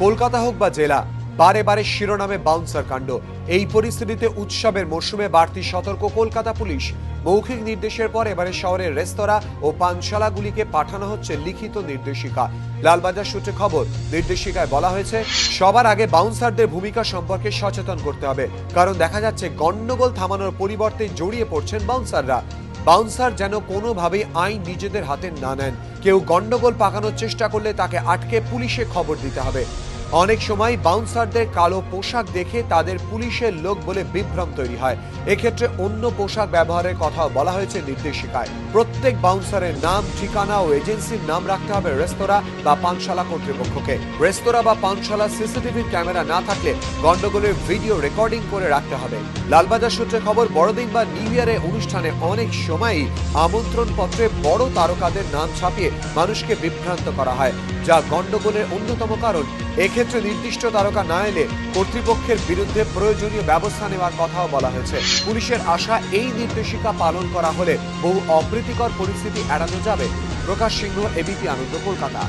কলকাতা হোক বা জেলা, বারে বারে শিরোনামে বাউন্সার কাণ্ড। এই পরিস্থিতিতে উৎসবের মরশুমে বাড়তি সতর্ক কলকাতা পুলিশ। মৌখিক নির্দেশের পর এবারে শহরের রেস্তোরাঁ ও পানশালাগুলিকে পাঠানো হচ্ছে লিখিত নির্দেশিকা। লালবাজার সূত্রে খবর, নির্দেশিকায় বলা হয়েছে সবার আগে বাউন্সারদের ভূমিকা সম্পর্কে সচেতন করতে হবে, কারণ দেখা যাচ্ছে গন্ডগোল থামানোর পরিবর্তে জড়িয়ে পড়ছেন বাউন্সাররা। বাউন্সার যেন কোনোভাবেই আইন নিজেদের হাতে না নেন। কেউ গন্ডগোল পাকানোর চেষ্টা করলে তাকে আটকে পুলিশে খবর দিতে হবে। অনেক সময় বাউন্সারদের কালো পোশাক দেখে তাদের পুলিশের লোক বলে বিভ্রম তৈরি হয়। এক্ষেত্রে অন্য পোশাক ব্যবহারের কথাও বলা হয়েছে নির্দেশিকায়। প্রত্যেক বাউন্সারের নাম, ঠিকানা ও এজেন্সির নাম রাখতে হবে রেস্তোরাঁ বা পানশালা কর্তৃপক্ষকে। রেস্তোরাঁ বা পানশালা সিসিটিভির ক্যামেরা না থাকলে গন্ডগোলের ভিডিও রেকর্ডিং করে রাখতে হবে। লালবাজার সূত্রে খবর, বড়দিন বা নিউ ইয়ারের অনুষ্ঠানে অনেক সময়ই আমন্ত্রণ পত্রে বড় তারকাদের নাম ছাপিয়ে মানুষকে বিভ্রান্ত করা হয়, যা গন্ডগোলের অন্যতম কারণ। এক্ষেত্রে নির্দিষ্ট তারকা না এলে কর্তৃপক্ষের বিরুদ্ধে প্রয়োজনীয় ব্যবস্থা নেওয়ার কথাও বলা হয়েছে। পুলিশের আশা, এই নির্দেশিকা পালন করা হলে বহু অপ্রীতিকর পরিস্থিতি এড়ানো যাবে। প্রকাশ সিংহ, এবিপি আনন্দ, কলকাতা।